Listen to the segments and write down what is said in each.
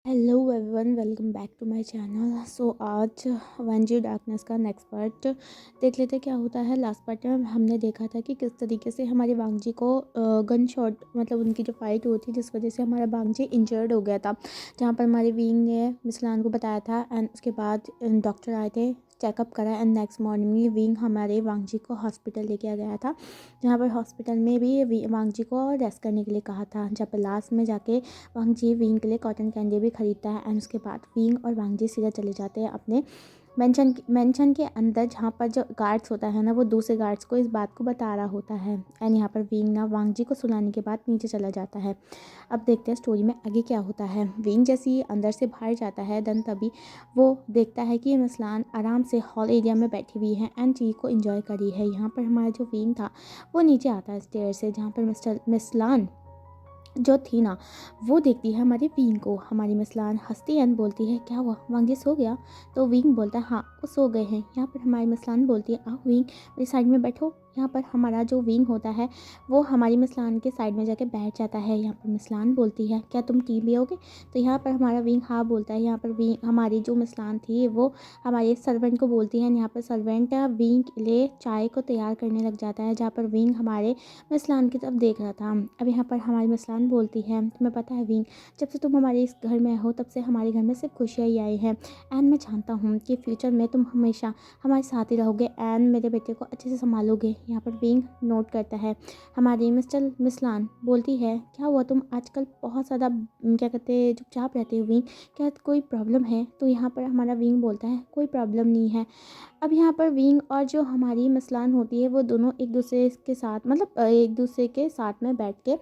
Hello everyone, welcome back to my channel. So आज one G darkness का next part देख लेते क्या होता है। लास्ट पार्ट में हमने देखा था कि किस तरीके से हमारे वांगजी को गन शॉट मतलब उनकी जो फाइट हुई थी जिस वजह से हमारा वांगजी इंजर्ड हो गया था, जहाँ पर हमारे विंग ने मिसलान को बताया था एंड उसके बाद डॉक्टर आए थे, चेकअप करा एंड नेक्स्ट मॉर्निंग विंग हमारे वांगजी को हॉस्पिटल लेके आ गया था, जहाँ पर हॉस्पिटल में भी वांगजी को रेस्ट करने के लिए कहा था। जब लास्ट में जाके वांगजी विंग के लिए कॉटन कैंडी भी खरीदता है एंड उसके बाद विंग और वांगजी सीधा चले जाते हैं अपने मेंशन के अंदर, जहाँ पर जो गार्ड्स होता है ना वो दूसरे गार्ड्स को इस बात को बता रहा होता है एंड यहाँ पर विंग ना वांगजी को सुलाने के बाद नीचे चला जाता है। अब देखते हैं स्टोरी में आगे क्या होता है। विंग जैसे ही अंदर से बाहर जाता है देन तभी वो देखता है कि मिसलान आराम से हॉल एरिया में बैठी हुई है एंड चीज़ को इंजॉय करी है। यहाँ पर हमारा जो विंग था वो नीचे आता है स्टेयर से, जहाँ पर मिसलान जो थी ना वो देखती है हमारी विंग को। हमारी मिसलान हंसती एंड बोलती है क्या हुआ, वांगी सो गया? तो विंग बोलता है हाँ वो सो गए हैं। यहाँ पर हमारी मिसलान बोलती है आओ विंग मेरी साइड में बैठो। यहाँ पर हमारा जो विंग होता है वो हमारी मिसलान के साइड में जाके बैठ जाता है। यहाँ पर मिसलान बोलती है क्या तुम टी पियोगे? तो यहाँ पर हमारा विंग हाँ बोलता है। यहाँ पर विंग हमारी जो मिसलान थी वो हमारे सर्वेंट को बोलती है। यहाँ पर सर्वेंट विंग के लिए चाय को तैयार करने लग जाता है, जहाँ पर विंग हमारे मिसलान की तरफ देख रहा था। अब यहाँ पर हमारी मिसलान बोलती है तुम्हें पता है विंग, जब से तुम हमारे इस घर में हो तब से हमारे घर में सिर्फ खुशियाँ ही आई हैं एंड मैं जानता हूँ कि फ्यूचर में तुम हमेशा हमारे साथ ही रहोगे एंड मेरे बेटे को अच्छे से संभालोगे। यहाँ पर विंग नोट करता है। हमारी मिस्टर मिसलान बोलती है क्या हुआ, तुम आजकल बहुत ज़्यादा क्या कहते हैं चुपचाप रहते हो विंग, क्या कोई प्रॉब्लम है? तो यहाँ पर हमारा विंग बोलता है कोई प्रॉब्लम नहीं है। अब यहाँ पर विंग और जो हमारी मिसलान होती है वो दोनों एक दूसरे के साथ मतलब एक दूसरे के साथ में बैठ के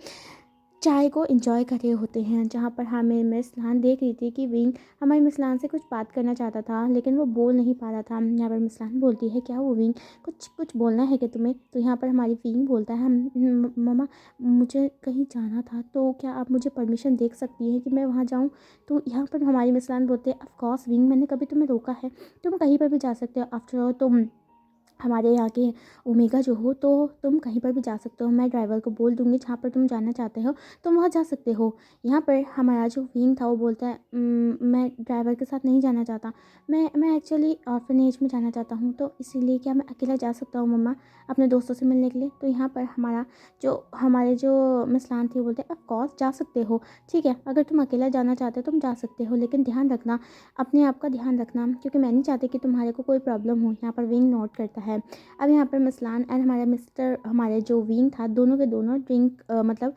चाय को एंजॉय कर रहे होते हैं, जहाँ पर हमें मिसलान देख रही थी कि विंग हमारी मिसलान से कुछ बात करना चाहता था लेकिन वो बोल नहीं पा रहा था। यहाँ पर मिसलान बोलती है क्या वो विंग, कुछ कुछ बोलना है क्या तुम्हें? तो यहाँ पर हमारी विंग बोलता है मम्मा मुझे कहीं जाना था, तो क्या आप मुझे परमिशन दे सकती हैं कि मैं वहाँ जाऊँ? तो यहाँ पर हमारी मिसलान बोलते हैं ऑफ कोर्स विंग, मैंने कभी तुम्हें रोका है, तुम कहीं पर भी जा सकते हो। आफ्टर ऑल तुम हमारे यहाँ के ओमेगा जो हो तो तुम कहीं पर भी जा सकते हो। मैं ड्राइवर को बोल दूँगी जहाँ पर तुम जाना चाहते हो तुम वहाँ जा सकते हो। यहाँ पर हमारा जो विंग था वो बोलता है मैं ड्राइवर के साथ नहीं जाना चाहता, मैं एक्चुअली ऑर्फनेज में जाना चाहता हूँ, तो इसीलिए क्या मैं अकेला जा सकता हूँ मम्मा अपने दोस्तों से मिलने के लिए? तो यहाँ पर हमारे जो मिसलान थी वो बोलते हैं ऑफ कोर्स जा सकते हो, ठीक है अगर तुम अकेला जाना चाहते हो तुम जा सकते हो, लेकिन ध्यान रखना अपने आप का ध्यान रखना क्योंकि मैं नहीं चाहती कि तुम्हारे को कोई प्रॉब्लम हो। यहाँ पर विंग नोट करता है। अब यहाँ पर मिसलान एंड हमारे जो विंग था दोनों के दोनों ड्रिंक मतलब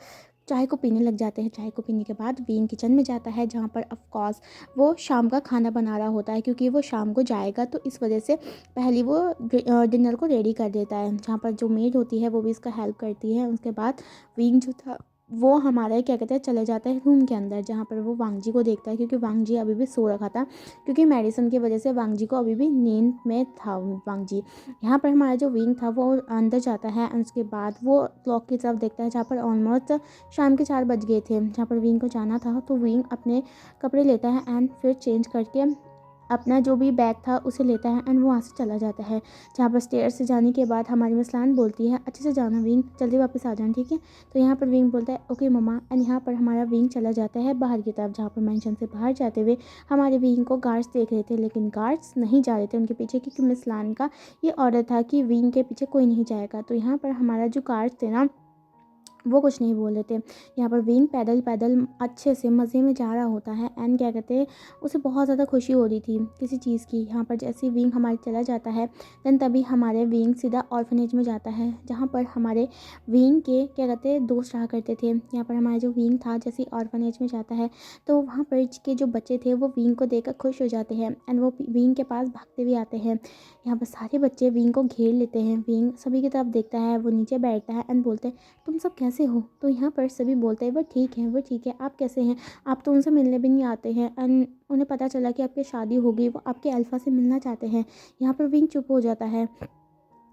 चाय को पीने लग जाते हैं। चाय को पीने के बाद विंग किचन में जाता है, जहाँ पर ऑफ कोर्स वो शाम का खाना बना रहा होता है क्योंकि वो शाम को जाएगा, तो इस वजह से पहले वो डिनर को रेडी कर देता है, जहाँ पर जो मेड होती है वो भी इसका हेल्प करती है। उसके बाद विंग जो था वो हमारे क्या कहते हैं चले जाता है रूम के अंदर, जहाँ पर वो वांगजी को देखता है क्योंकि वांगजी अभी भी सो रखा था क्योंकि मेडिसिन की वजह से वांगजी को अभी भी नींद में था वांगजी। यहाँ पर हमारा जो विंग था वो अंदर जाता है और उसके बाद वो क्लॉक की तरफ देखता है, जहाँ पर ऑलमोस्ट शाम के 4 बज गए थे। जहाँ पर विंग को जाना था तो विंग अपने कपड़े लेता है एंड फिर चेंज करके अपना जो भी बैग था उसे लेता है एंड वो वहाँ से चला जाता है। जहाँ पर स्टेयर से जाने के बाद हमारी मिसलान बोलती है अच्छे से जाना विंग, जल्दी वापस आ जाना, ठीक है? तो यहाँ पर विंग बोलता है ओके मम्मा एंड यहाँ पर हमारा विंग चला जाता है बाहर की तरफ, जहाँ पर मेंशन से बाहर जाते हुए हमारे विंग को गार्ड्स देख रहे थे लेकिन गार्ड्स नहीं जा रहे थे उनके पीछे, क्योंकि मिसलान का ये ऑर्डर था कि विंग के पीछे कोई नहीं जाएगा। तो यहाँ पर हमारा जो गार्ड्स थे ना वो कुछ नहीं बोल रहे थे। यहाँ पर विंग पैदल पैदल अच्छे से मज़े में जा रहा होता है एंड क्या कहते हैं उसे बहुत ज़्यादा खुशी हो रही थी किसी चीज़ की। यहाँ पर जैसे ही विंग हमारे चला जाता है देन तभी हमारे विंग सीधा ऑर्फनेज में जाता है, जहाँ पर हमारे विंग के क्या कहते हैं दोस्त रहा करते थे। यहाँ पर हमारा जो विंग था जैसे ऑर्फनेज में जाता है तो वहाँ पर के जो बच्चे थे वो विंग को देखकर खुश हो जाते हैं एंड वो विंग के पास भागते हुए आते हैं। यहाँ पर सारे बच्चे विंग को घेर लेते हैं। विंग सभी की तरफ देखता है, वो नीचे बैठता है एंड बोलते हैं तुम सब कैसे हो? तो यहाँ पर सभी बोलते हैं वो ठीक है, आप कैसे हैं? आप तो उनसे मिलने भी नहीं आते हैं एंड उन्हें पता चला कि आपकी शादी हो गई, वो आपके अल्फ़ा से मिलना चाहते हैं। यहाँ पर विंग चुप हो जाता है।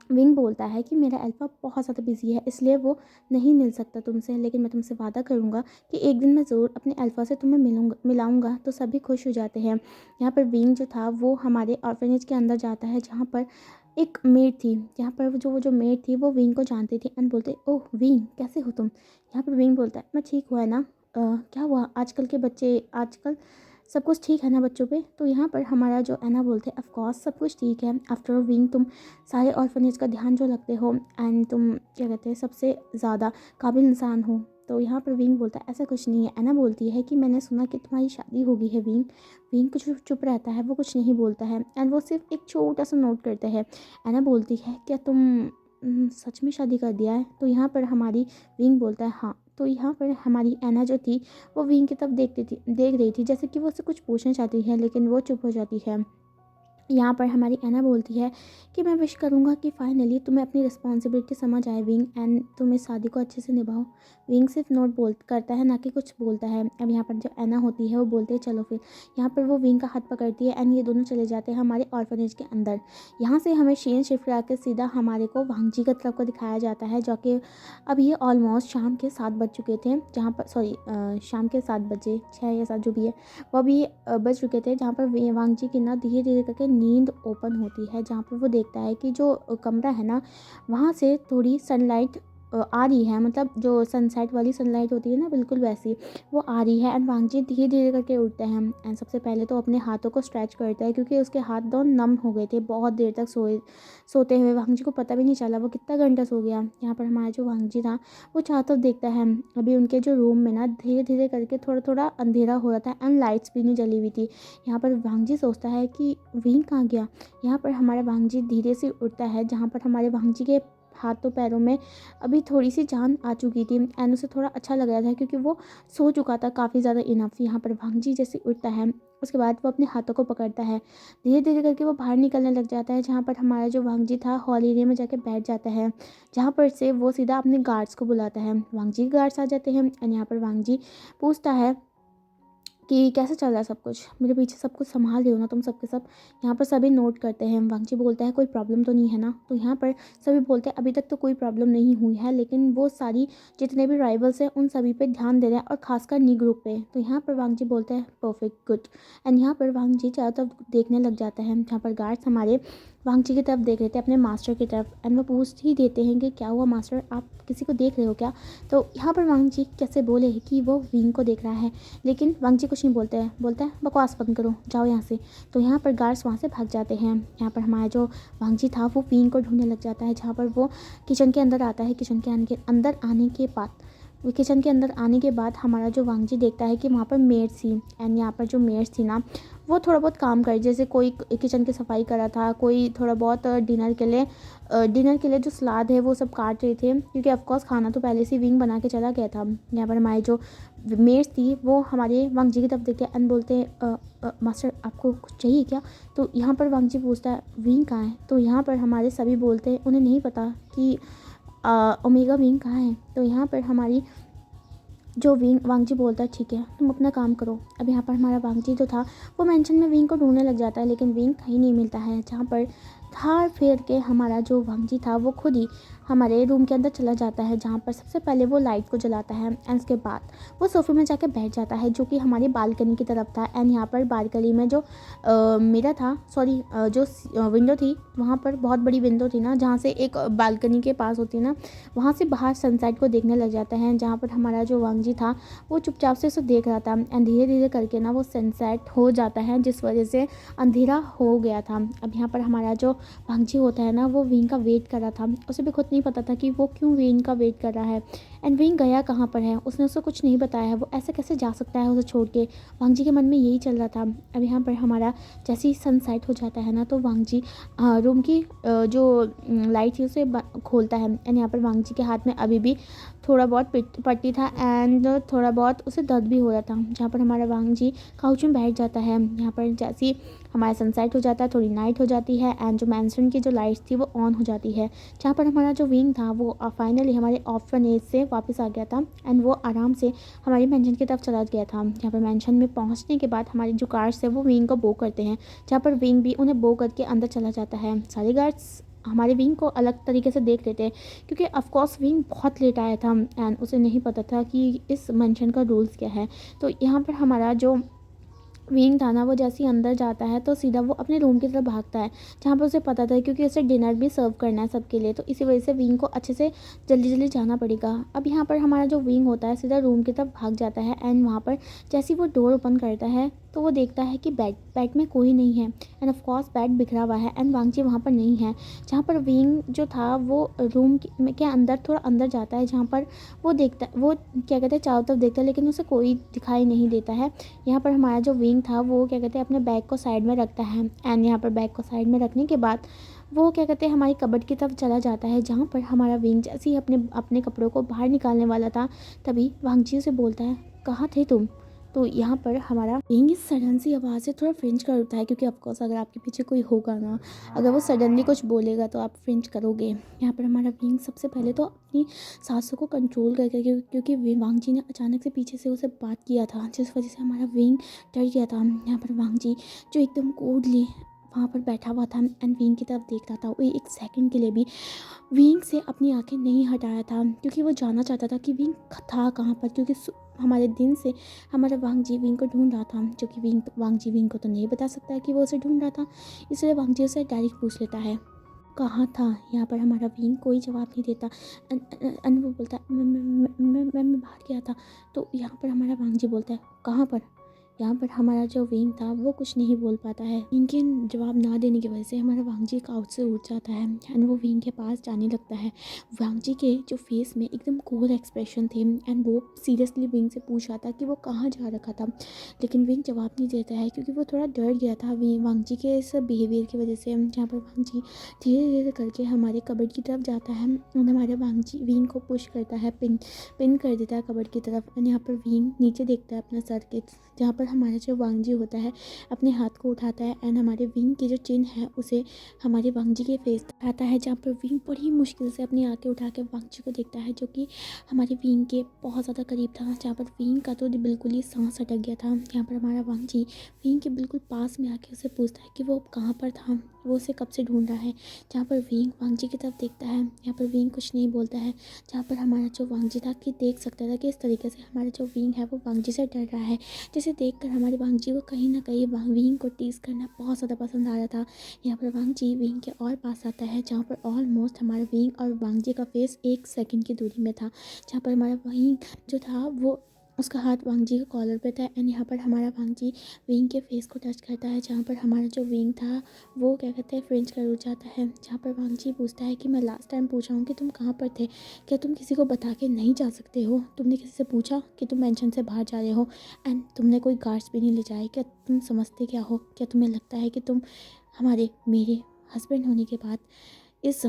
विंग बोलता है कि मेरा अल्फ़ा बहुत ज़्यादा बिजी है इसलिए वो नहीं मिल सकता तुमसे, लेकिन मैं तुमसे वादा करूँगा कि एक दिन मैं ज़रूर अपने अल्फ़ा से तुम्हें मिलाऊंगा। तो सभी खुश हो जाते हैं। यहाँ पर विंग जो था वो हमारे ऑर्फनेज के अंदर जाता है, जहाँ पर एक मेड थी। यहाँ पर वो जो मेड थी वो विंग को जानती थी एंड बोलते ओह विंग कैसे हो तुम? यहाँ पर विंग बोलता है मैं ठीक हुआ है ना, क्या हुआ आजकल के बच्चे आजकल सब कुछ ठीक है ना बच्चों पे? तो यहाँ पर हमारा जो एना बोलते हैं ऑफ कोर्स सब कुछ ठीक है, आफ्टर ऑल विंग तुम सारे ऑर्फनेज का ध्यान जो रखते हो एंड तुम क्या कहते हैं सबसे ज़्यादा काबिल इंसान हो। तो यहाँ पर विंग बोलता है ऐसा कुछ नहीं है। एना बोलती है कि मैंने सुना कि तुम्हारी शादी हो गई है विंग। विंग कुछ चुप रहता है, वो कुछ नहीं बोलता है एंड वो सिर्फ एक छोटा सा नोट करता है। एना बोलती है क्या तुम सच में शादी कर दिया है? तो यहाँ पर हमारी विंग बोलता है हाँ। तो यहाँ पर हमारी एना जो थी वो विंग की तरफ देख रही थी जैसे कि वो उससे कुछ पूछना चाहती है, लेकिन वो चुप हो जाती है। यहाँ पर हमारी एना बोलती है कि मैं विश करूँगा कि फाइनली तुम्हें अपनी रिस्पॉन्सिबिलिटी समझ आए विंग एंड तुम इस शादी को अच्छे से निभाओ। विंग सिर्फ नोट बोल करता है, ना कि कुछ बोलता है। अब यहाँ पर जो एना होती है वो बोलते हैं चलो फिर। यहाँ पर वो विंग का हाथ पकड़ती है एंड ये दोनों चले जाते हैं हमारे ऑर्फनेज के अंदर। यहाँ से हमें शीन शिफ्ट करा के सीधा हमारे को वांगजी की तरफ को दिखाया जाता है, जो कि अब ये ऑलमोस्ट शाम के 7 बज चुके थे, जहाँ पर सॉरी शाम के 7 बजे 6 या 7 जो भी है वो अभी बज चुके थे, जहाँ पर वांगजी की ना धीरे धीरे करके नींद ओपन होती है। जहाँ पर वो देखता है कि जो कमरा है ना वहाँ से थोड़ी सनलाइट आ रही है, मतलब जो सनसेट वाली सनलाइट होती है ना बिल्कुल वैसी वो आ रही है। एंड वांगजी धीरे धीरे करके उठते हैं एंड सबसे पहले तो अपने हाथों को स्ट्रेच करता है, क्योंकि उसके हाथ दोनों नम हो गए थे बहुत देर तक सोते हुए। वांगजी को पता भी नहीं चला वो कितना घंटा सो गया। यहाँ पर हमारा जो वांगजी था वो चारों तरफ देखता है। अभी उनके जो रूम में ना धीरे धीरे करके थोड़ा थोड़ा अंधेरा हो रहा था एंड लाइट्स भी नहीं जली हुई थी। यहाँ पर वांगजी सोचता है कि विंग कहाँ गया। यहाँ पर हमारा वांगजी धीरे से उठता है, जहाँ पर हमारे वांगजी के हाथों पैरों में अभी थोड़ी सी जान आ चुकी थी एंड उसे थोड़ा अच्छा लग रहा था, क्योंकि वो सो चुका था काफ़ी ज़्यादा इनफ। यहाँ पर वांगजी जैसे उठता है उसके बाद वो अपने हाथों को पकड़ता है, धीरे धीरे करके वो बाहर निकलने लग जाता है। जहाँ पर हमारा जो वांगजी था हॉल एरिया में जाके बैठ जाता है, जहाँ पर से वो सीधा अपने गार्ड्स को बुलाता है। वांगजी गार्ड्स आ जाते हैं एंड यहाँ पर वांगजी पूछता है कि कैसे चल रहा है सब कुछ, मेरे पीछे सब कुछ संभाल रहे हो ना तुम सबके सब। यहाँ पर सभी नोट करते हैं। वांगजी बोलता है कोई प्रॉब्लम तो नहीं है ना। तो यहाँ पर सभी बोलते हैं अभी तक तो कोई प्रॉब्लम नहीं हुई है, लेकिन वो सारी जितने भी राइवल्स हैं उन सभी पे ध्यान दे रहे हैं और खासकर नी ग्रुप पे। तो यहाँ पर वांगजी बोलते हैं परफेक्ट गुड एंड यहाँ पर वांगजी चारों तरफ देखने लग जाता है। जहाँ पर गार्ड्स हमारे वांगजी की तरफ देख रहे थे, अपने मास्टर की तरफ, एंड वो पूछ ही देते हैं कि क्या हुआ मास्टर, आप किसी को देख रहे हो क्या। तो यहाँ पर वांगजी कैसे बोले कि वो विंग को देख रहा है, लेकिन वांगजी कुछ नहीं बोलता है बकवास बंद करो जाओ यहाँ से। तो यहाँ पर गार्ड्स वहाँ से भाग जाते हैं। यहाँ पर हमारा जो वांगजी था वो विंग को ढूंढने लग जाता है। जहाँ पर वो किचन के अंदर आता है। किचन के अंदर आने के बाद हमारा जो वांगजी देखता है कि वहाँ पर मेड थी एंड यहाँ पर जो मेड्स थी ना वो थोड़ा बहुत काम कर, जैसे कोई किचन की सफाई कर रहा था, कोई थोड़ा बहुत डिनर के लिए जो सलाद है वो सब काट रहे थे, क्योंकि ऑफकोर्स खाना तो पहले से विंग बना के चला गया था। यहाँ पर हमारी जो मेड्स थी वो हमारे वांगजी की तरफ देखते एंड बोलते मास्टर आपको कुछ चाहिए क्या। तो यहाँ पर वांगजी पूछता है विंग कहाँ है। तो यहाँ पर हमारे सभी बोलते हैं उन्हें नहीं पता कि ओमेगा विंग कहाँ है। तो यहाँ पर हमारी जो वांगजी बोलता है ठीक है तुम अपना काम करो। अब यहाँ पर हमारा वांगजी जो था वो मेंशन में विंग को ढूंढने लग जाता है, लेकिन विंग कहीं नहीं मिलता है। जहाँ पर थार फेर के हमारा जो वांगजी था वो खुद ही हमारे रूम के अंदर चला जाता है, जहाँ पर सबसे पहले वो लाइट को जलाता है एंड उसके बाद वो सोफे में जाके बैठ जाता है, जो कि हमारी बालकनी की तरफ था। एंड यहाँ पर बालकनी में जो मेरा था सॉरी जो विंडो थी, वहाँ पर बहुत बड़ी विंडो थी ना, जहाँ से एक बालकनी के पास होती है ना, वहाँ से बाहर सनसेट को देखने लग जाता है। जहाँ पर हमारा जो वांगजी था वो चुपचाप से उसे देख रहा था एंड धीरे धीरे करके ना वो सनसेट हो जाता है, जिस वजह से अंधेरा हो गया था। अब यहाँ पर हमारा जो वांगजी होता है ना वो विंग का वेट कर रहा था। उसे भी खुद नहीं पता था कि वो क्यों विंग का वेट कर रहा है एंड विंग गया कहाँ पर है, उसने उसको कुछ नहीं बताया है, वो ऐसे कैसे जा सकता है उसे छोड़ के। वांगजी के मन में यही चल रहा था। अब यहाँ पर हमारा जैसे ही सनसेट हो जाता है ना तो वांगजी रूम की जो लाइट थी उसे खोलता है एंड यहाँ पर वांगजी के हाथ में अभी भी थोड़ा बहुत पट्टी था एंड थोड़ा बहुत उसे दर्द भी हो रहा था। जहाँ पर हमारा वांगजी काउच में बैठ जाता है। यहाँ पर जैसे ही हमारा सनसेट हो जाता है थोड़ी नाइट हो जाती है एंड जो मैंसन की जो लाइट्स थी वो ऑन हो जाती है। जहाँ पर हमारा जो विंग था वो फाइनली हमारे ऑर्फनेज से वापस आ गया था एंड वो आराम से हमारी मेंशन की तरफ चला गया था। यहाँ पर मेंशन में पहुँचने के बाद हमारे जो गार्ड्स है वो विंग को बो करते हैं, जहाँ पर विंग भी उन्हें बो करके अंदर चला जाता है। सारे गार्ड्स हमारे विंग को अलग तरीके से देख लेते हैं, क्योंकि ऑफकोर्स विंग बहुत लेट आया था एंड उसे नहीं पता था कि इस मेंशन का रूल्स क्या है। तो यहाँ पर हमारा जो विंग था ना वो जैसे ही अंदर जाता है तो सीधा वो अपने रूम की तरफ भागता है, जहाँ पर उसे पता था क्योंकि उसे डिनर भी सर्व करना है सबके लिए, तो इसी वजह से विंग को अच्छे से जल्दी जल्दी जाना पड़ेगा। अब यहाँ पर हमारा जो विंग होता है सीधा रूम की तरफ भाग जाता है एंड वहाँ पर जैसे ही वो डोर ओपन करता है तो वो देखता है कि बेड में कोई नहीं है एंड ऑफ कोर्स बेड बिखरा हुआ है एंड वांगजी वहाँ पर नहीं है। जहाँ पर विंग जो था वो रूम के अंदर थोड़ा अंदर जाता है, जहाँ पर वो देखता, वो क्या कहते हैं चारों तरफ देखता है लेकिन उसे कोई दिखाई नहीं देता है। यहाँ पर हमारा जो विंग था वो क्या कहते हैं अपने बैग को साइड में रखता है एंड यहाँ पर बैग को साइड में रखने के बाद वो क्या कहते हैं हमारी कबर्ड की तरफ चला जाता है, जहाँ पर हमारा विंग जैसे ही अपने अपने कपड़ों को बाहर निकालने वाला था तभी वांगजी से बोलता है, कहाँ थे तुम। तो यहाँ पर हमारा विंग इस सडन सी आवाज़ से थोड़ा फ्रिंज कर उठता है, क्योंकि ऑफकोर्स अगर आपके पीछे कोई होगा ना, अगर वो सडनली कुछ बोलेगा तो आप फ्रिंज करोगे। यहाँ पर हमारा विंग सबसे पहले तो अपनी सांसों को कंट्रोल करके, क्योंकि वांगजी ने अचानक से पीछे से उसे बात किया था जिस वजह से हमारा विंग डर गया था। यहाँ पर वांगजी जो एकदम कोल्डली वहाँ पर बैठा हुआ था एंड विंग की तरफ देख रहा था, वो एक सेकंड के लिए भी विंग से अपनी आंखें नहीं हटाया था, क्योंकि वो जानना चाहता था कि विंग था कहाँ पर, क्योंकि हमारे दिन से हमारा वांगजी विंग को ढूंढ रहा था, जो कि वांगजी विंग को तो नहीं बता सकता कि वो उसे ढूंढ रहा था। इसलिए वांगजी उसे डायरेक्ट पूछ लेता है, कहाँ था। यहाँ पर हमारा विंग कोई जवाब नहीं देता एंड वो बोलता है मैं बाहर गया था। तो यहाँ पर हमारा वांगजी बोलता है, कहाँ पर। यहाँ पर हमारा जो विंग था वो कुछ नहीं बोल पाता है। इनके जवाब ना देने की वजह से हमारा वांगजी काउच से उठ जाता है एंड वो विंग के पास जाने लगता है। वांगजी के जो फेस में एकदम कोल्ड एक्सप्रेशन थे एंड वो सीरियसली विंग से पूछ रहा था कि वो कहाँ जा रखा था, लेकिन विंग जवाब नहीं देता है क्योंकि वो थोड़ा डर गया था वांगजी के इस बिहेवियर की वजह से। जहाँ पर वांगजी धीरे धीरे करके हमारे कबर्ड की तरफ जाता है और हमारे वांगजी विंग को पुश करता है, पिन कर देता है कबर्ड की तरफ। एंड यहाँ पर विंग नीचे देखता है अपना सर के, जहाँ पर हमारा जो वांगजी होता है अपने हाथ को उठाता है एंड हमारे विंग की जो चिन है उसे हमारे वांगजी के फेस दिखाता है, जहाँ पर विंग बड़ी मुश्किल से अपनी आंखें उठा के वांगजी को देखता है, जो कि हमारे विंग के बहुत ज़्यादा करीब था। जहाँ पर विंग का तो बिल्कुल ही सांस अटक गया था। यहाँ पर हमारा वांगजी विंग के बिल्कुल पास में आके उसे पूछता है कि वो कहाँ पर था, वो उसे कब से ढूंढ रहा है। जहाँ पर विंग वांगजी की तरफ देखता है, यहाँ पर विंग कुछ नहीं बोलता है। जहाँ पर हमारा जो वांगजी था कि देख सकता था कि इस तरीके से हमारा जो विंग है वो वांगजी से डर रहा है, जिसे देखकर हमारे वांगजी को कहीं ना कहीं विंग को टीज करना बहुत ज़्यादा पसंद आ रहा था। यहाँ पर वांगजी विंग के और पास आता है, जहाँ पर ऑलमोस्ट हमारा विंग और वांगजी का फेस 1 सेकंड की दूरी में था। जहाँ पर हमारा विंग जो था वो उसका हाथ वांगजी के कॉलर पे था एंड यहाँ पर हमारा वांगजी विंग के फेस को टच करता है, जहाँ पर हमारा जो विंग था वो क्या कहते हैं फ्रेंच कर उठ जाता है। जहाँ पर वांगजी पूछता है कि मैं लास्ट टाइम पूछा हूँ कि तुम कहाँ पर थे, क्या तुम किसी को बता के नहीं जा सकते हो। तुमने किसी से पूछा कि तुम मेंशन से बाहर जा रहे हो एंड तुमने कोई गार्ड्स भी नहीं ले जाए। क्या तुम समझते क्या हो, क्या तुम्हें लगता है कि तुम मेरे हस्बैंड होने के बाद इस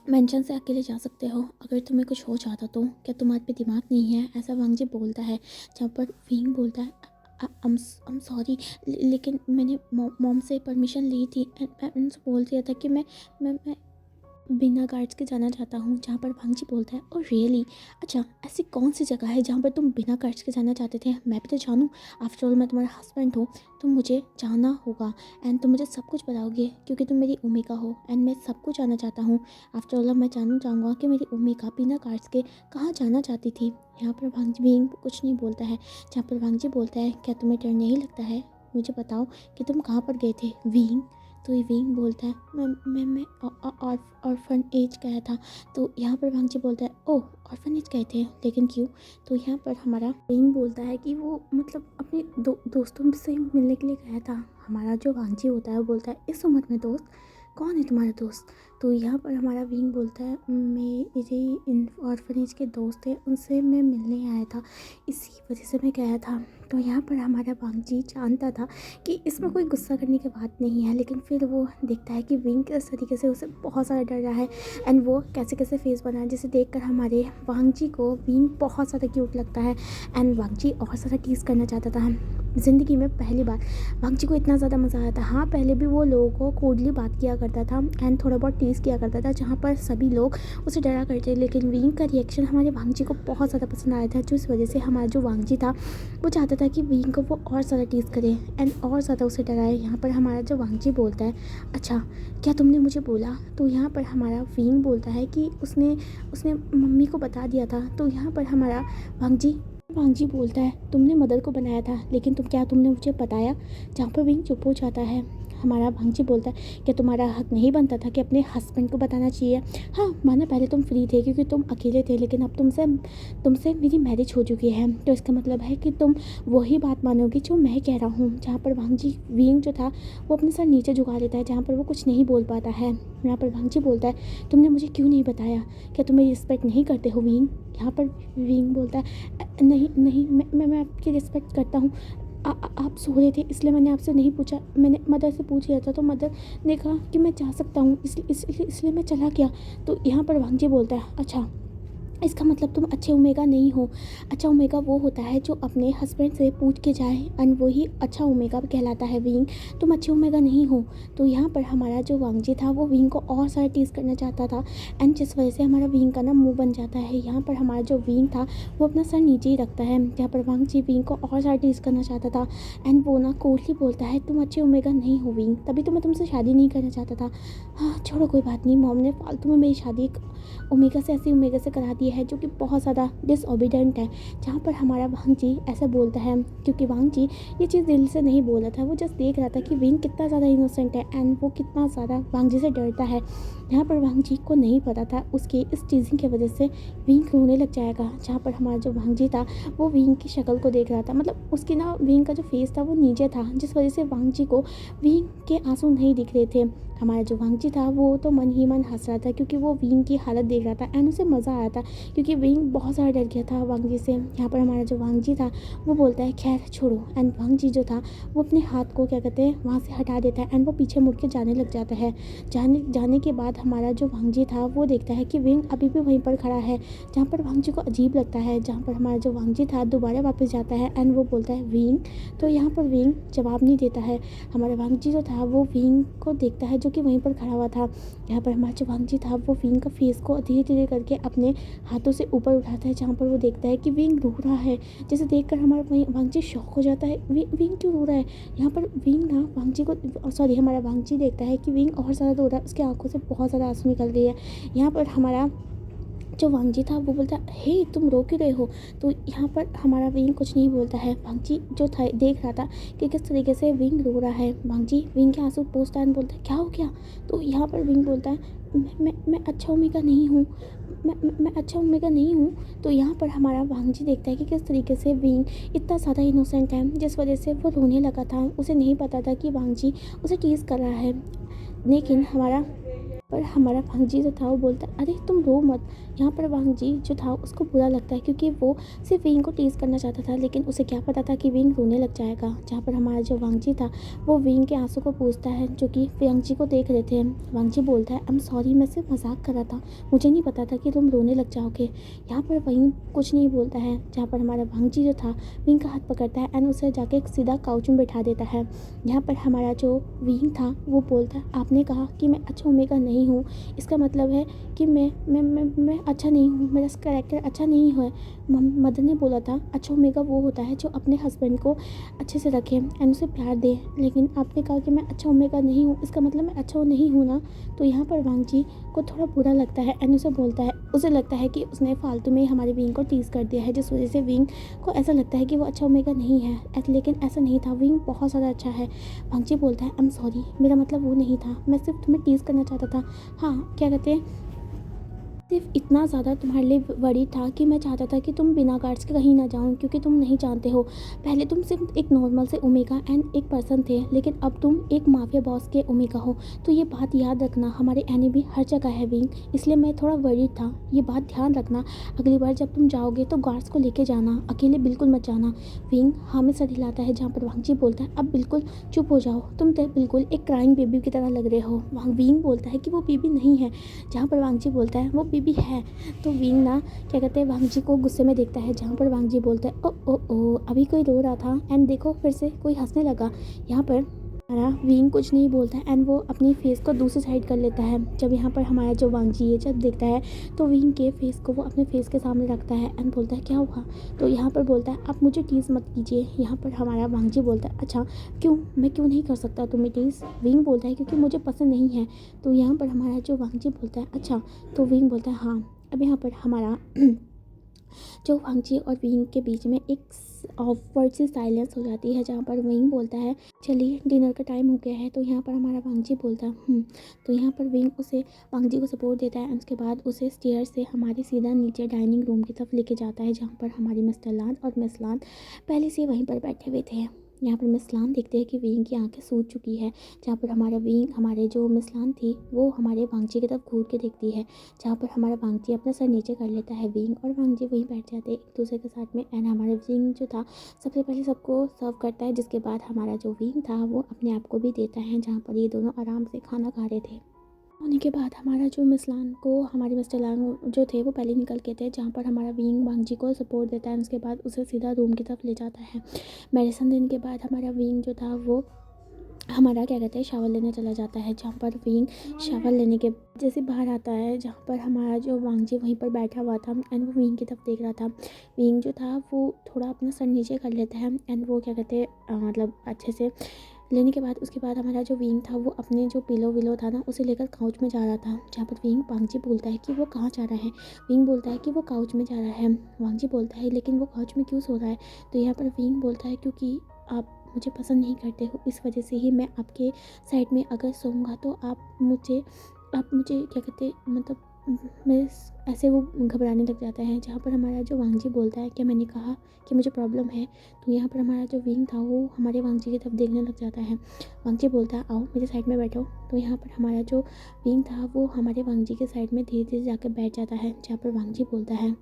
मेंशन से अकेले जा सकते हो, अगर तुम्हें कुछ हो जाता तो क्या तुम्हारे पे दिमाग नहीं है। ऐसा वांगजी बोलता है, जहाँ पर विंग बोलता है I'm सॉरी, लेकिन मैंने मॉम से परमिशन ली थी एंड उनसे बोल दिया था कि मैं बिना गार्ड्स के जाना चाहता हूँ। जहाँ पर वांगजी बोलता है, ओह रियली, अच्छा ऐसी कौन सी जगह है जहाँ पर तुम बिना गार्ड्स के जाना चाहते थे। मैं भी तो जानूँ, आफ्टर ऑल मैं तुम्हारा हस्बैंड हूँ, तुम मुझे जाना होगा एंड तुम मुझे सब कुछ बताओगे क्योंकि तुम मेरी ओमिका हो एंड मैं सब कुछ जानना चाहता हूँ। आफ्टर ऑल मैं जानना चाहूँगा कि मेरी ओमिका बिना गार्ड्स के कहाँ जाना चाहती थी। यहाँ पर वांगजी कुछ नहीं बोलता है। जहाँ पर वांगजी बोलता है, क्या तुम्हें डर नहीं लगता है, मुझे बताओ कि तुम कहाँ पर गए थे विंग। तो ये विंग बोलता है, मैं ऑर्फन एज गया था। तो यहाँ पर वांगजी बोलता है, ओह ऑर्फन एज गए थे, लेकिन क्यों। तो यहाँ पर हमारा विंग बोलता है कि वो मतलब अपने दोस्तों से मिलने के लिए गया था। हमारा जो वांगजी होता है वो बोलता है, इस उम्र में दोस्त, कौन है तुम्हारा दोस्त। तो यहाँ पर हमारा विंग बोलता है, मेरे इन ऑर्फनेज के दोस्त थे, उनसे मैं मिलने आया था, इसी वजह से मैं गया था। तो यहाँ पर हमारा वांगजी जानता था कि इसमें कोई गुस्सा करने की बात नहीं है, लेकिन फिर वो देखता है कि विंग किस तरीके से उसे बहुत ज़्यादा डर रहा है एंड वो कैसे कैसे फेस बना है, जिसे देखकर हमारे वांगजी को विंग बहुत ज़्यादा क्यूट लगता है एंड वांगजी और ज़्यादा टीज़ करना चाहता था। ज़िंदगी में पहली बार वांगजी को इतना ज़्यादा मज़ा आया था। हाँ, पहले भी वो लोगों को कोडली बात किया करता था एंड थोड़ा बहुत टीज़ किया करता था, जहाँ पर सभी लोग उसे डरा करते, लेकिन विंग का रिएक्शन हमारे वांगजी को बहुत ज़्यादा पसंद आया था, जिस वजह से हमारा जो वांगजी था वो चाहता था कि विंग को वो और ज़्यादा टीज़ करे एंड और ज़्यादा उसे डराए। यहाँ पर हमारा जो वांगजी बोलता है, अच्छा क्या तुमने मुझे बोला। तो यहाँ पर हमारा विंग बोलता है कि उसने मम्मी को बता दिया था। तो यहाँ पर हमारा वांगजी बोलता है, तुमने मदर को बनाया था, लेकिन तुमने मुझे बताया। जहाँ पर विंग चुप हो जाता है। हमारा भांजी बोलता है क्या तुम्हारा हक नहीं बनता था कि अपने हस्बैंड को बताना चाहिए? हाँ माना पहले तुम फ्री थे क्योंकि तुम अकेले थे, लेकिन अब तुमसे तुमसे मेरी मैरिज हो चुकी है, तो इसका मतलब है कि तुम वही बात मानोगी जो मैं कह रहा हूँ। जहाँ पर भांजी विंग जो था वो अपने सर नीचे झुका लेता है, जहाँ पर वो कुछ नहीं बोल पाता है। यहाँ पर भांजी बोलता है तुमने मुझे क्यों नहीं बताया? क्या तुम मेरी रिस्पेक्ट नहीं करते हो विंग? यहाँ पर विंग बोलता है नहीं नहीं, मैं आपकी रिस्पेक्ट करता हूँ। आप सो रहे थे इसलिए मैंने आपसे नहीं पूछा, मैंने मदर से पूछ लिया था, तो मदर ने कहा कि मैं जा सकता हूँ, इसलिए मैं चला गया। तो यहाँ पर भांजी बोलता है अच्छा इसका मतलब तुम अच्छे ओमेगा नहीं हो। अच्छा ओमेगा वो होता है जो अपने हस्बैंड से पूछ के जाए, एंड वही अच्छा ओमेगा कहलाता है विंग। तुम अच्छे ओमेगा नहीं हो। तो यहाँ पर हमारा जो वांगजी था वो विंग को और सारा टीज़ करना चाहता था, एंड जिस वजह से हमारा विंग का ना मुंह बन जाता है। यहाँ पर हमारा जो विंग था वो अपना सर नीचे ही रखता है। यहाँ पर वांगजी विंग को और सारा टीज़ करना चाहता था, एंड वो ना कोर्टली बोलता है तुम अच्छे ओमेगा नहीं हो विंग, तभी तो मैं तुमसे शादी नहीं करना चाहता था। हाँ छोड़ो कोई बात नहीं, मॉम ने फालतू में मेरी शादी ओमेगा से ऐसी ओमेगा से करा दी है जो कि बहुत ज़्यादा डिसओबीडेंट है। जहाँ पर हमारा वांगजी ऐसा बोलता है क्योंकि वांगजी ये चीज़ दिल से नहीं बोला था, वो जस्ट देख रहा था कि विंग कितना ज़्यादा इनोसेंट है एंड वो कितना ज़्यादा वांगजी से डरता है। यहाँ पर वांगजी को नहीं पता था उसके इस टीजिंग की वजह से विंग रोने लग जाएगा। जहाँ पर हमारा जो वांगजी था वो विंग की शक्ल को देख रहा था, मतलब उसकी ना विंग का जो फेस था वो नीचे था, जिस वजह से वांगजी को विंग के आंसू नहीं दिख रहे थे। हमारा जो वांगजी था वो तो मन ही मन हंस रहा था क्योंकि वो विंग की हालत देख रहा था, एंड उसे मज़ा आया था क्योंकि विंग बहुत ज़्यादा डर गया था वांगजी से। यहाँ पर हमारा जो वांगजी था वो बोलता है खैर छोड़ो, एंड वांगजी जो था वो अपने हाथ को क्या कहते हैं वहाँ से हटा देता है, एंड वो पीछे मुड़ के जाने लग जाता है। जाने के बाद हमारा जो वांगजी था वो देखता है कि विंग अभी भी वहीं पर खड़ा है, जहाँ पर वांगजी को अजीब लगता है। जहाँ पर हमारा जो वांगजी था दोबारा वापस जाता है एंड वो बोलता है विंग, तो यहाँ पर विंग जवाब नहीं देता है। हमारा वांगजी जो था वो विंग को देखता है जो कि वहीं पर खड़ा हुआ था। यहाँ पर हमारा जो वांगजी था वो विंग का फेस को धीरे धीरे करके अपने हाथों से ऊपर उठाता है, जहाँ पर वो देखता है कि विंग रो रहा है। जिसे देखकर हमारा वांगजी शॉक हो जाता है, विंग क्यों रो रहा है? यहाँ पर विंग ना वांगजी को सॉरी हमारा वांगजी देखता है कि विंग और ज़्यादा रो रहा है, उसकी आंखों से बहुत ज़्यादा आंसू निकल रही है। यहाँ पर हमारा जो वांगजी था वो बोलता है हे तुम रो क्यों रहे हो? तो यहाँ पर हमारा विंग कुछ नहीं बोलता है। वांगजी जो था देख रहा था कि किस तरीके से विंग रो रहा है। वांगजी विंग के आंसू पोंछता है, बोलता है क्या हो गया? तो यहाँ पर विंग बोलता है मैं अच्छा ओमेगा नहीं हूँ, मैं अच्छा ओमेगा नहीं हूँ। तो यहाँ पर हमारा वांगजी देखता है कि किस तरीके से विंग इतना ज़्यादा इनोसेंट है, जिस वजह से वो रोने लगा था। उसे नहीं पता था कि वांगजी उसे टीज़ कर रहा है, लेकिन हमारा वांगजी जो था वो बोलता है अरे तुम रो मत। यहाँ पर वांगजी जो था उसको बुरा लगता है क्योंकि वो सिर्फ विंग को टीज़ करना चाहता था, लेकिन उसे क्या पता था कि विंग रोने लग जाएगा। जहाँ पर हमारा जो वांगजी था वो विंग के आंसू को पूछता है जो कि वांगजी को देख रहे थे। वांगजी बोलता है आई एम सॉरी, मैं सिर्फ मजाक कर रहा था, मुझे नहीं पता था कि तुम रोने लग जाओगे। यहाँ पर विंग कुछ नहीं बोलता है। जहाँ पर हमारा वांगजी जो था विंग का हाथ पकड़ता है एंड उसे जाके एक सीधा काउच में बैठा देता है। यहाँ पर हमारा जो विंग था वो बोलता है आपने कहा कि मैं अच्छा ओमेगा नहीं हूँ, इसका मतलब है कि मैं अच्छा नहीं हूँ, मेरा कैरेक्टर अच्छा नहीं है। मदर ने बोला था अच्छा ओमेगा वो होता है जो अपने हस्बैंड को अच्छे से रखे एंड उसे प्यार दे, लेकिन आपने कहा कि मैं अच्छा ओमेगा नहीं हूँ, इसका मतलब मैं अच्छा नहीं हूँ ना। तो यहाँ पर वांगजी को थोड़ा बुरा लगता है एंड उसे लगता है कि उसने फालतू में हमारे विंग को टीज़ कर दिया है, जिस वजह से विंग को ऐसा लगता है कि वो अच्छा ओमेगा नहीं है, लेकिन ऐसा नहीं था, विंग बहुत ज़्यादा अच्छा है। वांगजी बोलता है आई एम सॉरी, मेरा मतलब वो नहीं था, मैं सिर्फ तुम्हें टीज़ करना चाहता था। हाँ क्या कहते हैं सिर्फ इतना ज़्यादा तुम्हारे लिए वरी था कि मैं चाहता था कि तुम बिना गार्ड्स के कहीं ना जाओ, क्योंकि तुम नहीं जानते हो पहले तुम सिर्फ एक नॉर्मल से ओमेगा एंड एक पर्सन थे, लेकिन अब तुम एक माफिया बॉस के ओमेगा हो। तो ये बात याद रखना, हमारे एनिमी हर जगह है विंग, इसलिए मैं थोड़ा वरीड था, ये बात ध्यान रखना। अगली बार जब तुम जाओगे तो गार्ड्स को लेके जाना, अकेले बिल्कुल मत जाना। विंग हाँ में सर हिलाता है, जहाँ पर वांगजी बोलता है अब बिल्कुल चुप हो जाओ, तुम तो बिल्कुल एक क्राइंग बेबी की तरह लग रहे हो। विंग बोलता है कि वो बेबी नहीं है, जहाँ पर वांगजी बोलता है वो भी है। तो विंग ना क्या कहते हैं वांगजी को गुस्से में देखता है, जहाँ पर वांगजी बोलता है ओ अभी कोई रो रहा था एंड देखो फिर से कोई हंसने लगा। यहाँ पर हमारा विंग कुछ नहीं बोलता है एंड वो अपनी फेस को दूसरी साइड कर लेता है। जब यहाँ पर हमारा जो वांगजी है जब देखता है तो विंग के फेस को वो अपने फेस के सामने रखता है एंड बोलता है क्या हुआ? तो यहाँ पर बोलता है आप मुझे टीज़ मत कीजिए। यहाँ पर हमारा वांगजी बोलता है अच्छा क्यों, मैं क्यों नहीं कर सकता तुम्हें टीज़? विंग बोलता है क्योंकि मुझे पसंद नहीं है। तो यहाँ पर हमारा जो वांगजी बोलता है अच्छा, तो विंग बोलता है हाँ। अब यहाँ पर हमारा जो वांगजी और विंग के बीच में एक ऑकवर्ड सी साइलेंस हो जाती है, जहाँ पर विंग बोलता है चलिए डिनर का टाइम हो गया है। तो यहाँ पर हमारा वांगजी बोलता है तो यहाँ पर विंग उसे वांगजी को सपोर्ट देता है। उसके बाद उसे स्टेयर से हमारे सीधा नीचे डाइनिंग रूम की तरफ लेके जाता है, जहाँ पर हमारी मिस्टर लान और मिस लान पहले से वहीं पर बैठे हुए थे। यहाँ पर मिस लान देखते हैं कि विंग की आंखें सूज चुकी है, जहाँ पर हमारे जो मिस लान थी वो हमारे वांगजी की तरफ घूर के देखती है, जहाँ पर हमारा वांगजी अपना सर नीचे कर लेता है। विंग और वांगजी वहीं बैठ जाते हैं एक दूसरे के साथ में। एंड हमारे विंग जो था सबसे पहले सबको सर्व करता है, जिसके बाद हमारा जो विंग था वो अपने आप को भी देता है, जहाँ पर ये दोनों आराम से खाना खा रहे थे। होने के बाद हमारा जो मिसलान को हमारे मिस्टर लान जो थे वो पहले निकल के थे, जहाँ पर हमारा विंग वांगजी को सपोर्ट देता है। उसके बाद उसे सीधा रूम की तरफ ले जाता है। मेडिसिन देने के बाद हमारा विंग जो था वो हमारा क्या कहते हैं शावर लेने चला जाता है, जहाँ पर विंग शावर लेने के जैसे बाहर आता है, जहाँ पर हमारा जो वांगजी वहीं पर बैठा हुआ था एंड वो विंग की तरफ देख रहा था। विंग जो था वो थोड़ा अपना सर नीचे कर लेता है एंड वो क्या कहते हैं मतलब अच्छे से लेने के बाद उसके बाद हमारा जो विंग था वो अपने जो पिलो विलो था ना उसे लेकर काउच में जा रहा था, जहाँ पर विंग वांगजी बोलता है कि वो कहाँ जा रहा है। विंग बोलता है कि वो काउच में जा रहा है। वांगजी बोलता है लेकिन वो काउच में क्यों सो रहा है। तो यहाँ पर विंग बोलता है क्योंकि आप मुझे पसंद नहीं करते हो, इस वजह से ही मैं आपके साइड में अगर सोऊंगा तो आप मुझे क्या कहते मतलब मैं ऐसे वो घबराने लग जाता है। जहाँ पर हमारा जो वांगजी बोलता है कि मैंने कहा कि मुझे प्रॉब्लम है। तो यहाँ पर हमारा जो विंग था वो हमारे वांगजी की तरफ देखने लग जाता है। वांगजी बोलता है आओ मेरे साइड में बैठो। तो यहाँ पर हमारा जो विंग था वो हमारे वांगजी के साइड में धीरे धीरे जाकर बैठ जाता है, जहाँ पर वांगजी बोलता है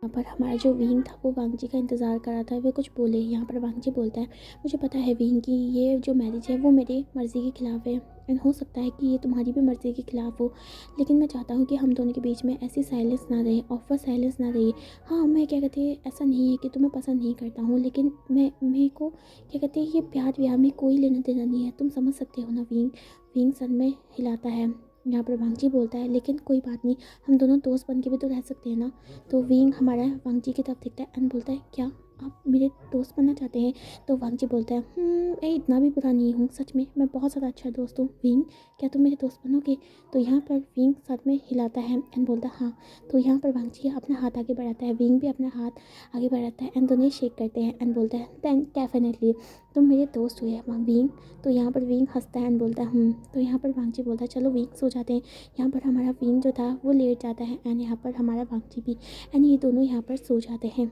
यहाँ पर हमारा जो विंग था वो वांगजी का इंतज़ार कर रहा था वे कुछ बोले। यहाँ पर वांगजी बोलता है मुझे पता है विंग की ये जो मैरिज है वो मेरी मर्ज़ी के ख़िलाफ़ है एंड हो सकता है कि ये तुम्हारी भी मर्ज़ी के ख़िलाफ़ हो, लेकिन मैं चाहता हूँ कि हम दोनों के बीच में ऐसी साइलेंस ना रहे, ऑफर साइलेंस ना रही। हाँ मैं क्या कहते हैं ऐसा नहीं है कि तुम्हें पसंद नहीं करता हूँ, लेकिन मेरे को क्या कहते हैं ये प्यार व्यार में कोई लेना देना नहीं है, तुम समझ सकते हो ना। विंग विंग सर में हिलाता है। यहाँ पर वांगजी बोलता है लेकिन कोई बात नहीं, हम दोनों दोस्त बन के भी तो रह सकते हैं ना। तो विंग हमारा वांगजी की तरफ देखता है एंड बोलता है क्या आप मेरे दोस्त बनना चाहते हैं। तो वांगजी बोलता है मैं इतना भी बुरा नहीं हूँ, सच में मैं बहुत ज़्यादा अच्छा दोस्त हूँ। विंग क्या तुम मेरे दोस्त बनोगे। तो यहाँ पर विंग सर में हिलाता है एंड बोलता है हाँ। तो यहाँ पर वांगजी अपना हाथ आगे बढ़ाता है, विंग भी अपना हाथ आगे बढ़ाता है एंड दोनों शेक करते हैं एंड बोलता है दैन डेफिनेटली तुम मेरे दोस्त हुए विंग। तो यहाँ पर विंग हंसता है एंड बोलता है तो यहाँ पर वांगजी बोलता है चलो विंग सो जाते हैं। यहाँ पर हमारा विंग जो था वो लेट जाता है एंड यहाँ पर हमारा वांगजी भी एंड ये दोनों यहाँ पर सो जाते हैं।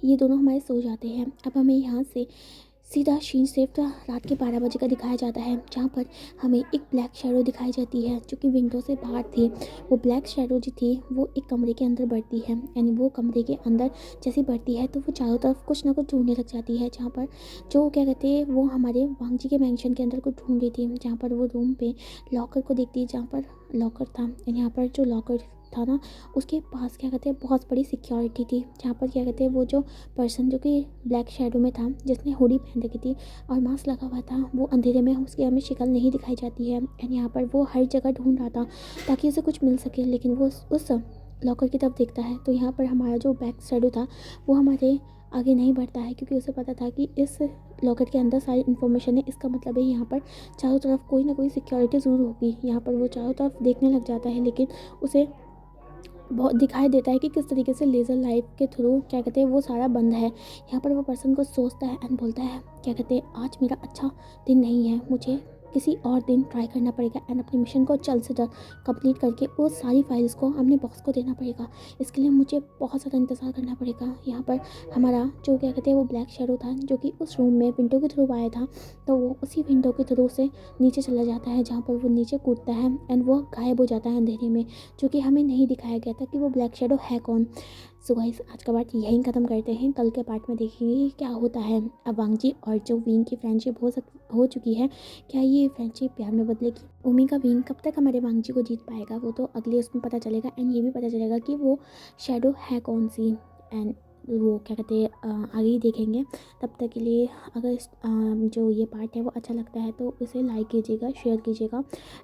ये दोनों हमारे सो जाते हैं। अब हमें यहाँ से सीधा सीन सिर्फ रात के 12 बजे का दिखाया जाता है, जहाँ पर हमें एक ब्लैक शैडो दिखाई जाती है जो कि विंडो से बाहर थी। वो ब्लैक शैडो जो थी वो एक कमरे के अंदर बढ़ती है, यानी वो कमरे के अंदर जैसे बढ़ती है तो वो चारों तरफ कुछ ना कुछ ढूंढने लग जाती है, जहाँ पर जो क्या कहते हैं वो हमारे वांगजी के मैंशन के अंदर कुछ ढूंढ रही थी। जहाँ पर वो रूम पे लॉकर को देखती है, जहाँ पर लॉकर था यहाँ पर जो लॉकर था ना उसके पास क्या कहते हैं बहुत बड़ी सिक्योरिटी थी, जहाँ पर क्या कहते हैं वो जो पर्सन जो कि ब्लैक शैडो में था जिसने हुडी पहन रखी थी और मास्क लगा हुआ था वो अंधेरे में उसकी हमें शक्ल नहीं दिखाई जाती है एंड यहाँ पर वो हर जगह ढूंढ रहा था ताकि उसे कुछ मिल सके, लेकिन वो उस लॉकर की तरफ देखता है। तो यहाँ पर हमारा जो बैक शैडो था वो हमारे आगे नहीं बढ़ता है, क्योंकि उसे पता था कि इस लॉकर के अंदर सारी इन्फॉर्मेशन है, इसका मतलब है यहाँ पर चारों तरफ कोई ना कोई सिक्योरिटी ज़रूर होगी। यहाँ पर वो चारों तरफ देखने लग जाता है, लेकिन उसे बहुत दिखाई देता है कि किस तरीके से लेज़र लाइट के थ्रू क्या कहते हैं वो सारा बंद है। यहाँ पर वो पर्सन को सोचता है एंड बोलता है क्या कहते हैं आज मेरा अच्छा दिन नहीं है, मुझे किसी और दिन ट्राई करना पड़ेगा एंड अपने मिशन को जल्द से जल्द कंप्लीट करके वो सारी फाइल्स को अपने बॉस को देना पड़ेगा। इसके लिए मुझे बहुत ज़्यादा इंतज़ार करना पड़ेगा। यहाँ पर हमारा जो क्या कहते हैं वो ब्लैक शैडो था जो कि उस रूम में विंडो के थ्रू आया था, तो वो उसी विंडो के थ्रू से नीचे चला जाता है, जहाँ पर वो नीचे कूदता है एंड वो गायब हो जाता है अंधेरे में, जो कि हमें नहीं दिखाया गया था कि वो ब्लैक शैडो है कौन। सो गाइस आज का पार्ट यहीं ख़त्म करते हैं, कल के पार्ट में देखेंगे क्या होता है। अब वांगजी और जो विंग की फ्रेंडशिप हो चुकी है, क्या ये फ्रेंडशिप प्यार में बदलेगी। ओमी का विंग कब तक हमारे वांगजी को जीत पाएगा वो तो अगले उसमें पता चलेगा एंड ये भी पता चलेगा कि वो शैडो है कौन सी एंड वो क्या कहते हैं आगे ही देखेंगे। तब तक के लिए अगर जो ये पार्ट है वो अच्छा लगता है तो इसे लाइक कीजिएगा, शेयर कीजिएगा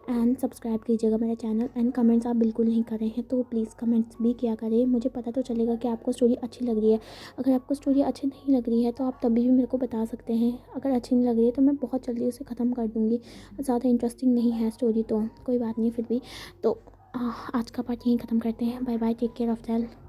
एंड सब्सक्राइब कीजिएगा मेरे चैनल। एंड कमेंट्स आप बिल्कुल नहीं कर रहे हैं तो प्लीज़ कमेंट्स भी किया करें, मुझे पता तो चलेगा कि आपको स्टोरी अच्छी लग रही है। अगर आपको स्टोरी अच्छी नहीं लग रही है तो आप तभी भी मेरे को बता सकते हैं। अगर अच्छी नहीं लग रही है तो मैं बहुत जल्दी उसे ख़त्म कर दूँगी। ज़्यादा इंटरेस्टिंग नहीं है स्टोरी तो कोई बात नहीं, फिर भी तो आज का पार्ट यहीं ख़त्म करते हैं। Bye bye, take care of self.